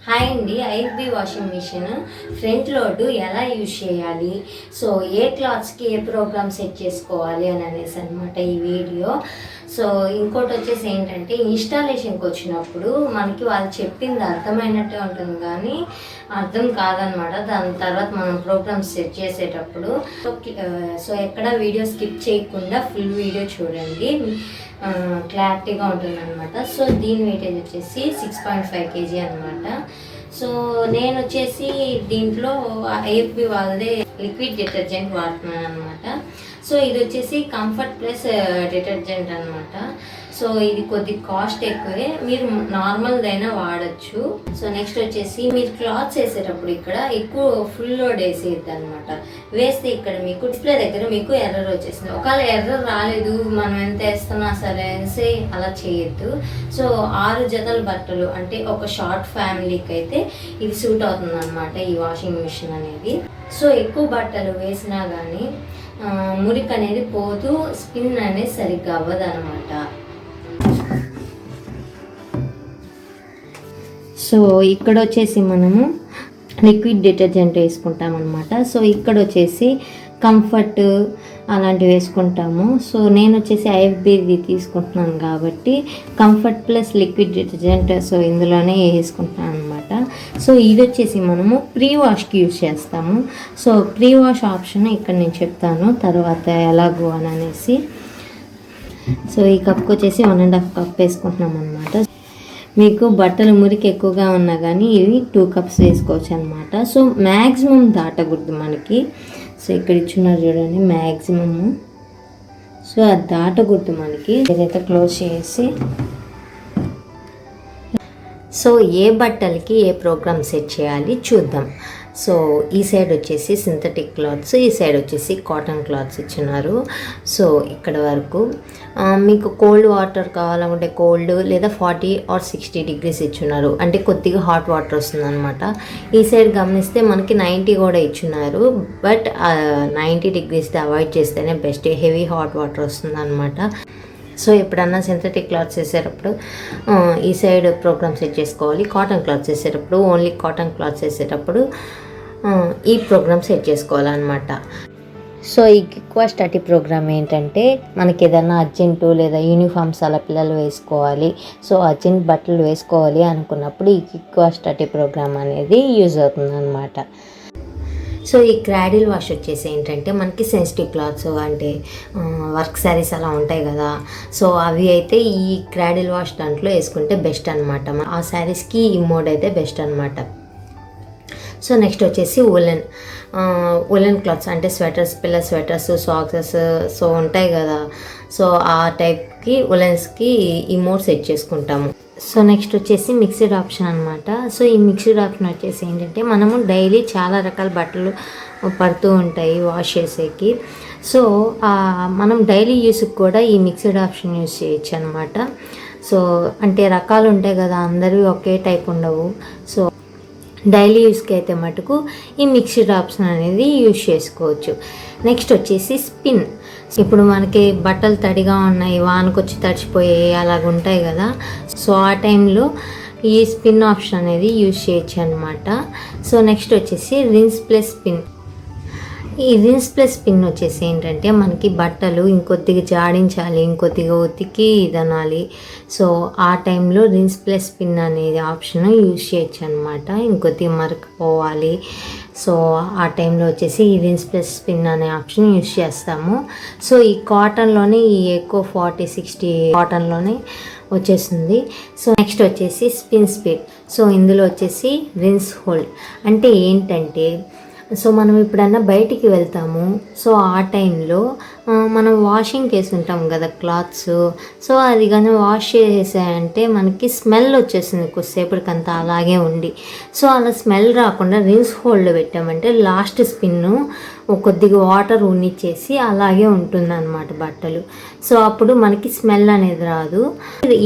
Hi అండి, IFB washing machine front load ఎలా use చేయాలి, సో ఏ క్లాత్స్కి ఏ ప్రోగ్రామ్ సెట్ చేసుకోవాలి అని అనేసి అనమాట ఈ వీడియో. సో ఇంకోటి వచ్చేసి ఏంటంటే, ఇన్స్టాలేషన్కి వచ్చినప్పుడు మనకి వాళ్ళు చెప్పింది అర్థమైనట్టే ఉంటుంది కానీ అర్థం కాదనమాట. దాని తర్వాత మనం ప్రోగ్రామ్ సెట్ చేసేటప్పుడు సో ఎక్కడ వీడియో స్కిప్ చేయకుండా ఫుల్ వీడియో చూడండి, క్లారిటీగా ఉంటుంది అనమాట. సో దీని వెయిటేజ్ వచ్చేసి 6.5 kg అనమాట. సో నేను వచ్చేసి దీంట్లో ఐఎఫ్బి వాళ్ళదే లిక్విడ్ డిటర్జెంట్ వాడుతున్నాను అనమాట. సో ఇది వచ్చేసి కంఫర్ట్ ప్లస్ డిటర్జెంట్ అనమాట. సో ఇది కొద్ది కాస్ట్ ఎక్కువే, మీరు నార్మల్దైనా వాడచ్చు. సో నెక్స్ట్ వచ్చేసి మీరు క్లాత్స్ వేసేటప్పుడు ఇక్కడ ఎక్కువ ఫుల్ లోడ్ వేసేది అనమాట. వేస్తే ఇక్కడ మీకు డిస్ప్లే దగ్గర మీకు ఎర్రర్ వచ్చేసింది. ఒకవేళ ఎర్రర్ రాలేదు, మనం ఎంత వేస్తున్నా సరే అనేసి అలా చేయొద్దు. సో 6 జతల బట్టలు అంటే ఒక షార్ట్ ఫ్యామిలీకి అయితే ఇది సూట్ అవుతుంది అనమాట ఈ వాషింగ్ మిషన్ అనేది. సో ఎక్కువ బట్టలు వేసినా కానీ మురికి అనేది పోతూ స్పిన్ అనేది సరిగ్గా అవ్వదు అనమాట. సో ఇక్కడ వచ్చేసి మనము లిక్విడ్ డిటర్జెంట్ వేసుకుంటాం అనమాట. సో ఇక్కడ వచ్చేసి కంఫర్ట్ అలాంటివి వేసుకుంటాము. సో నేను వచ్చేసి ఐఎఫ్బిది తీసుకుంటున్నాను కాబట్టి comfort plus liquid detergent so ఇందులోనే వేసుకుంటున్నాను అనమాట. సో ఇది వచ్చేసి మనము ప్రీ వాష్కి యూజ్ చేస్తాము. సో ప్రీ వాష్ ఆప్షన్ ఇక్కడ నేను చెప్తాను తర్వాత ఎలాగో అని అనేసి. సో ఈ కప్కి వచ్చేసి 1.5 కప్ వేసుకుంటున్నాం అనమాట. మీకు బట్టలు మురికి ఎక్కువగా ఉన్నా కానీ ఇవి 2 కప్స్ వేసుకోవచ్చు అనమాట. సో మ్యాక్సిమం దాటకూడదు మనకి. సో ఇక్కడ ఇచ్చున్నారు చూడండి మ్యాక్సిమము. సో అది దాటకూడదు మనకి. ఏదైతే క్లోజ్ చేసి సో ఏ బట్టలకి ఏ ప్రోగ్రామ్ సెట్ చేయాలి చూద్దాం. సో ఈ సైడ్ వచ్చేసి సింథటిక్ క్లాత్స్, ఈ సైడ్ వచ్చేసి కాటన్ క్లాత్స్ ఇచ్చినారు. సో ఇక్కడ వరకు మీకు కోల్డ్ వాటర్ కావాలనుకుంటే కోల్డ్ లేదా 40 or 60 degrees ఇచ్చున్నారు, అంటే కొద్దిగా హాట్ వాటర్ వస్తుంది అనమాట. ఈ సైడ్ గమనిస్తే మనకి 90 కూడా ఇచ్చున్నారు, బట్ 90 degrees అవాయిడ్ చేస్తేనే బెస్ట్, హెవీ హాట్ వాటర్ వస్తుంది అనమాట. సో ఎప్పుడన్నా సింథటిక్ క్లాత్స్ వేసేటప్పుడు ఈ సైడ్ ప్రోగ్రామ్ సెట్ చేసుకోవాలి. కాటన్ క్లాత్స్ వేసేటప్పుడు ఓన్లీ కాటన్ క్లాత్స్ వేసేటప్పుడు ఈ ప్రోగ్రామ్ సెట్ చేసుకోవాలన్నమాట. సో ఈ ఎక్కువ స్టడీ ప్రోగ్రామ్ ఏంటంటే మనకి ఏదైనా అర్జెంటు లేదా యూనిఫామ్స్ అలా పిల్లలు వేసుకోవాలి, సో అర్జెంట్ బట్టలు వేసుకోవాలి అనుకున్నప్పుడు ఈ ఎక్కువ స్టడీ ప్రోగ్రామ్ అనేది యూజ్ అవుతుంది అనమాట. సో ఈ క్రాడిల్ వాష్ వచ్చేసి ఏంటంటే మనకి సెన్సిటివ్ క్లాత్స్ అంటే వర్క్ శారీస్ అలా ఉంటాయి కదా, సో అవి అయితే ఈ క్రాడిల్ వాష్ దాంట్లో వేసుకుంటే బెస్ట్ అనమాట. ఆ శారీస్కి ఈ మోడ్ అయితే బెస్ట్ అనమాట. సో నెక్స్ట్ వచ్చేసి ఉలెన్ క్లాత్స్ అంటే స్వెటర్స్, పిల్ల స్వెటర్స్, సాక్సెస్ సో ఉంటాయి కదా, సో ఆ టైప్కి ఉలెన్స్కి ఈ మోడ్ సెట్ చేసుకుంటాము. సో నెక్స్ట్ వచ్చేసి మిక్స్డ్ ఆప్షన్ అనమాట. సో ఈ మిక్స్డ్ ఆప్షన్ వచ్చేసి ఏంటంటే మనము డైలీ చాలా రకాల బట్టలు పడుతూ ఉంటాయి వాష్ చేసేకి. సో మనం డైలీ యూస్కి కూడా ఈ మిక్స్డ్ ఆప్షన్ యూస్ చేయొచ్చు అనమాట. సో అంటే రకాలు ఉంటాయి కదా, అందరివి ఒకే టైప్ ఉండవు. సో డైలీ యూస్కి అయితే మటుకు ఈ మిక్స్డ్ ఆప్షన్ అనేది యూజ్ చేసుకోవచ్చు. నెక్స్ట్ వచ్చేసి స్పిన్. ఇప్పుడు మనకి బట్టలు తడిగా ఉన్నాయి, వానకొచ్చి తడిచిపోయాయి అలాగ ఉంటాయి కదా, సో ఆ టైంలో ఈ స్పిన్ ఆప్షన్ అనేది యూజ్ చేయొచ్చు అనమాట. సో నెక్స్ట్ వచ్చేసి రిన్స్ ప్లస్ స్పిన్. ఈ రిన్స్ ప్లస్ స్పిన్ వచ్చేసి ఏంటంటే మనకి బట్టలు ఇంకొద్దిగా జాడించాలి, ఇంకొద్దిగా ఉతికి ఇదనాలి, సో ఆ టైంలో రిన్స్ ప్లస్ స్పిన్ అనేది ఆప్షన్ యూజ్ చేయొచ్చు అనమాట. ఇంకొద్దిగా మరకపోవాలి, సో ఆ టైంలో వచ్చేసి ఈ రిన్స్ ప్లస్ స్పిన్ అనే ఆప్షన్ యూజ్ చేస్తాము. సో ఈ కాటన్లోనే ఈ ఎక్కువ 40-60 కాటన్లోనే వచ్చేస్తుంది. సో నెక్స్ట్ వచ్చేసి స్పిన్ స్పీడ్. సో ఇందులో వచ్చేసి రిన్స్ హోల్డ్ అంటే ఏంటంటే, సో మనం ఎప్పుడన్నా బయటికి వెళ్తాము, సో ఆ టైంలో మనం వాషింగ్ చేసి ఉంటాం కదా క్లాత్స్, సో అది కానీ వాష్ చేసేసాయంటే మనకి స్మెల్ వచ్చేస్తుంది కొద్దిసేపటికంతా అలాగే ఉండి. సో అలా స్మెల్ రాకుండా రిన్స్ హోల్డ్ పెట్టామంటే లాస్ట్ స్పిన్ను కొద్దిగా వాటర్ ఉన్నిచ్చేసి అలాగే ఉంటుందన్నమాట బట్టలు. సో అప్పుడు మనకి స్మెల్ అనేది రాదు.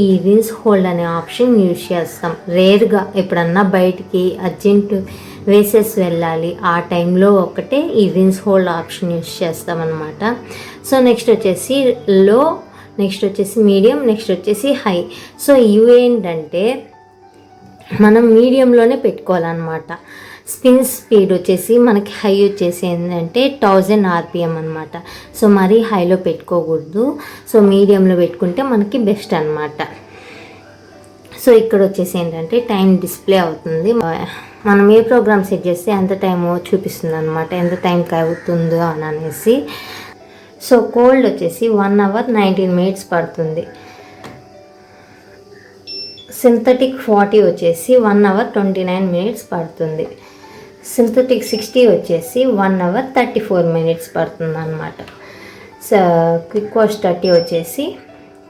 ఈ రిన్స్ హోల్డ్ అనే ఆప్షన్ యూజ్ చేస్తాం రేర్గా, ఎప్పుడన్నా బయటికి అర్జెంటు వేసేసి వెళ్ళాలి ఆ టైంలో ఒకటే ఈ రిన్స్ హోల్డ్ ఆప్షన్ యూజ్ చేస్తామన్నమాట. సో నెక్స్ట్ వచ్చేసి లో, నెక్స్ట్ వచ్చేసి మీడియం, నెక్స్ట్ వచ్చేసి హై. సో ఇవి ఏంటంటే మనం మీడియంలోనే పెట్టుకోవాలన్నమాట. స్పిన్ స్పీడ్ వచ్చేసి మనకి హై వచ్చేసి ఏంటంటే 1000 RPM అనమాట. సో మరీ హైలో పెట్టుకోకూడదు. సో మీడియంలో పెట్టుకుంటే మనకి బెస్ట్ అనమాట. సో ఇక్కడ వచ్చేసి ఏంటంటే టైం డిస్ప్లే అవుతుంది. మనం ఏ ప్రోగ్రామ్ సెట్ చేస్తే ఎంత టైమో చూపిస్తుంది అనమాట, ఎంత టైంకి అవుతుందో అని అనేసి. సో కోల్డ్ వచ్చేసి 1 hour 19 minutes పడుతుంది. సింథటిక్ 40 వచ్చేసి 1 hour 29 minutes పడుతుంది. సింథటిక్ 60 వచ్చేసి 1 hour 34 minutes పడుతుంది అనమాట. సో క్విక్ వాష్ 30 వచ్చేసి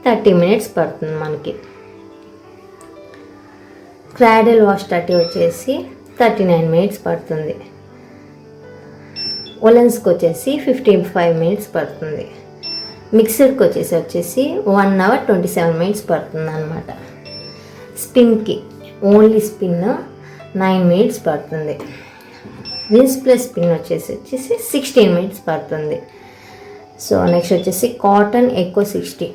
30 minutes పడుతుంది మనకి. క్రాడిల్ వాష్ 30 వచ్చేసి 39 minutes పడుతుంది. ఒలెన్స్కి వచ్చేసి 55 minutes పడుతుంది. మిక్సర్కి వచ్చేసి 1 hour 27 minutes పడుతుంది అనమాట. స్పిన్కి ఓన్లీ స్పిన్ 9 minutes పడుతుంది. రిన్స్ ప్లస్ స్పిన్ వచ్చేసి 16 minutes పడుతుంది. సో నెక్స్ట్ వచ్చేసి కాటన్ ఎక్కువ 60.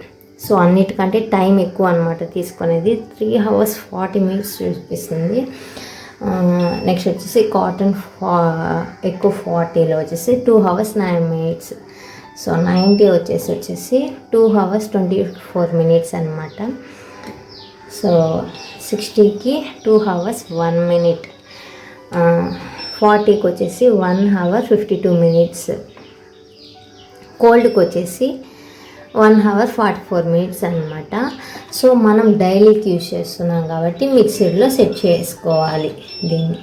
సో అన్నిటికంటే టైం ఎక్కువ అనమాట తీసుకునేది, 3 hours 40 minutes చూపిస్తుంది. నెక్స్ట్ వచ్చేసి కాటన్ ఎక్కువ 40లో వచ్చేసి 2 hours 9 minutes. సో 90 వచ్చేసి 2 hours 24 minutes అనమాట. సో 60కి 2 hours 1 minute. 40కి వచ్చేసి 1 hour 52 minutes. కోల్డ్కి వచ్చేసి 1 hour 44 minutes అనమాట. సో మనం డైలీకి యూజ్ చేస్తున్నాం కాబట్టి మిక్సీలో సెట్ చేసుకోవాలి దీన్ని.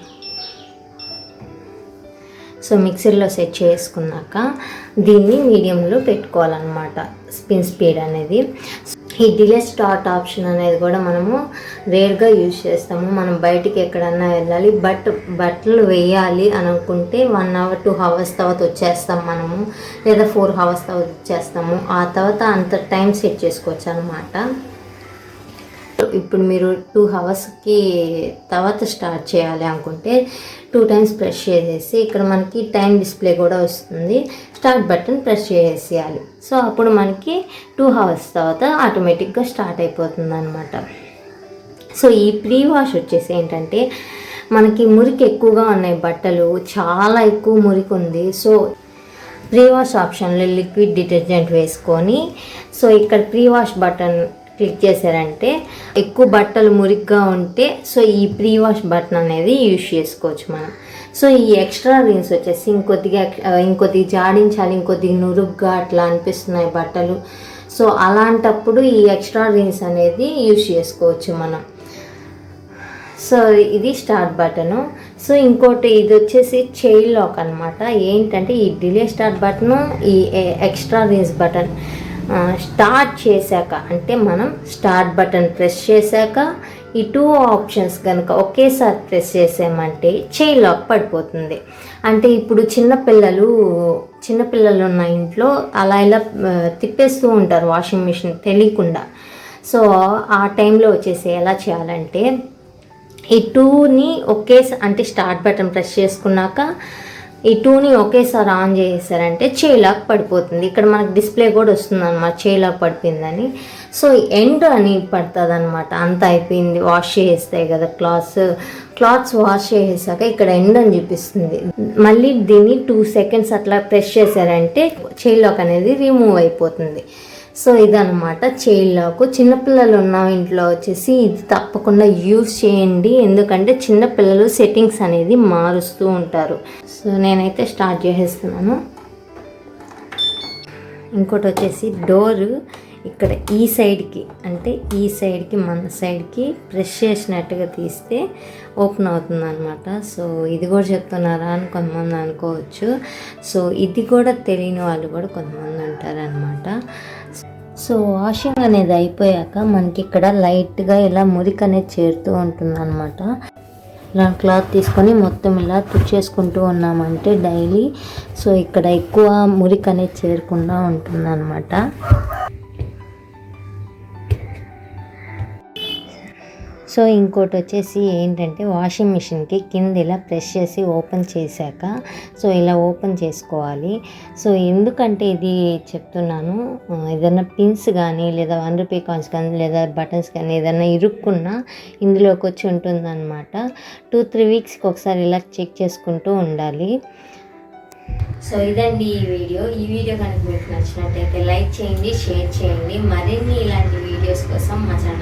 సో మిక్సీలో సెట్ చేసుకున్నాక దీన్ని మీడియంలో పెట్టుకోవాలన్నమాట స్పిన్ స్పీడ్ అనేది. ఈ డిలే స్టార్ట్ ఆప్షన్ అనేది కూడా మనము రేర్గా యూజ్ చేస్తాము. మనం బయటికి ఎక్కడన్నా వెళ్ళాలి, బట్టలు వేయాలి అనుకుంటే 1 hour 2 hours తర్వాత వచ్చేస్తాం మనము, లేదా 4 hours తర్వాత వచ్చేస్తాము. ఆ తర్వాత అంత టైం సెట్ చేసుకోవచ్చు అనమాట. ఇప్పుడు మీరు 2 hours తర్వాత స్టార్ట్ చేయాలి అనుకుంటే 2 times ప్రెస్ చేసేసి ఇక్కడ మనకి టైం డిస్ప్లే కూడా వస్తుంది. స్టార్ట్ బటన్ ప్రెస్ చేసేయాలి. సో అప్పుడు మనకి 2 hours తర్వాత ఆటోమేటిక్గా స్టార్ట్ అయిపోతుంది అనమాట. సో ఈ ప్రీ వాష్ వచ్చేసి ఏంటంటే మనకి మురికి ఎక్కువగా ఉన్నాయి, బట్టలు చాలా ఎక్కువ మురికి ఉంది. సో ప్రీ వాష్ ఆప్షన్లో లిక్విడ్ డిటర్జెంట్ వేసుకొని సో ఇక్కడ ప్రీ వాష్ బటన్ క్లిక్ చేశారంటే ఎక్కువ బట్టలు మురిగ్గా ఉంటే సో ఈ ప్రీ వాష్ బటన్ అనేది యూజ్ చేసుకోవచ్చు మనం. సో ఈ ఎక్స్ట్రా రిన్స్ వచ్చేసి ఇంకొద్దిగా జాడించాలి, ఇంకొద్దిగా నురుగ్గా అట్లా అనిపిస్తున్నాయి బట్టలు. సో అలాంటప్పుడు ఈ ఎక్స్ట్రా రిన్స్ అనేది యూజ్ చేసుకోవచ్చు మనం. సో ఇది స్టార్ట్ బటను. సో ఇంకోటి ఇది వచ్చేసి చైల్డ్ లాక్ అనమాట. ఏంటంటే ఈ డిలే స్టార్ట్ బటను, ఈ ఎక్స్ట్రా రిన్స్ బటన్ స్టార్ట్ చేశాక అంటే మనం స్టార్ట్ బటన్ ప్రెస్ చేశాక ఈ 2 ఆప్షన్స్ కనుక ఒకేసారి ప్రెస్ చేసామంటే చైల్డ్ లాక్ పడిపోతుంది. అంటే ఇప్పుడు చిన్నపిల్లలు ఉన్న ఇంట్లో అలా ఇలా తిప్పేస్తూ ఉంటారు వాషింగ్ మిషన్ తెలియకుండా. సో ఆ టైంలో వచ్చేసి ఎలా చేయాలంటే ఈ 2ని ఒకేసారి అంటే స్టార్ట్ బటన్ ప్రెస్ చేసుకున్నాక ఈ 2ని ఒకేసారి ఆన్ చేసారంటే చైల్డ్ లాక్ పడిపోతుంది. ఇక్కడ మనకు డిస్ప్లే కూడా వస్తుంది అనమాట చైల్డ్ లాక్ పడిపోయిందని. సో ఎండ్ అని పడుతుంది అనమాట. అంత అయిపోయింది, వాష్ చేస్తాయి కదా క్లాత్స్ వాష్ చేసాక ఇక్కడ ఎండ్ అని చూపిస్తుంది. మళ్ళీ దీన్ని 2 seconds అట్లా ప్రెస్ చేశారంటే చైల్డ్ లాక్ అనేది రిమూవ్ అయిపోతుంది. సో ఇదనమాట చైల్డ్ లాక్. చిన్నపిల్లలు ఉన్న ఇంట్లో వచ్చేసి ఇది తప్పకుండా యూజ్ చేయండి, ఎందుకంటే చిన్నపిల్లలు సెట్టింగ్స్ అనేది మారుస్తూ ఉంటారు. సో నేనైతే స్టార్ట్ చేసేస్తున్నాను. ఇంకోటి వచ్చేసి డోర్ ఇక్కడ ఈ సైడ్కి మన సైడ్కి ప్రెస్ చేసినట్టుగా తీస్తే ఓపెన్ అవుతుంది అనమాట. సో ఇది కూడా చెప్తున్నారా అని కొంతమంది అనుకోవచ్చు. సో ఇది కూడా తెలియని వాళ్ళు కూడా కొంతమంది ఉంటారనమాట. సో వాషింగ్ అనేది అయిపోయాక మనకి ఇక్కడ లైట్గా ఇలా మురికి అనేది చేరుతూ ఉంటుంది అనమాట. ఇలా క్లాత్ తీసుకొని మొత్తం ఇలా తుడిచేసుకుంటూ ఉన్నామంటే డైలీ సో ఇక్కడ ఎక్కువ మురికి అనేది చేరకుండా ఉంటుంది అనమాట. సో ఇంకోటి వచ్చేసి ఏంటంటే వాషింగ్ మిషన్కి కింద ఇలా ప్రెస్ చేసి ఓపెన్ చేశాక సో ఇలా ఓపెన్ చేసుకోవాలి. సో ఎందుకంటే ఇది చెప్తున్నాను, ఏదైనా పిన్స్ కానీ లేదా 1 రూపీ కాయిన్స్ కానీ లేదా బటన్స్ కానీ ఏదైనా ఇరుక్కున్నా ఇందులోకి వచ్చి ఉంటుందన్నమాట. 2-3 వీక్స్కి ఒకసారి ఇలా చెక్ చేసుకుంటూ ఉండాలి. సో ఇదండి ఈ వీడియో కనుక మీకు నచ్చినట్టయితే లైక్ చేయండి, షేర్ చేయండి. మరిన్ని ఇలాంటి వీడియోస్ కోసం మా ఛానల్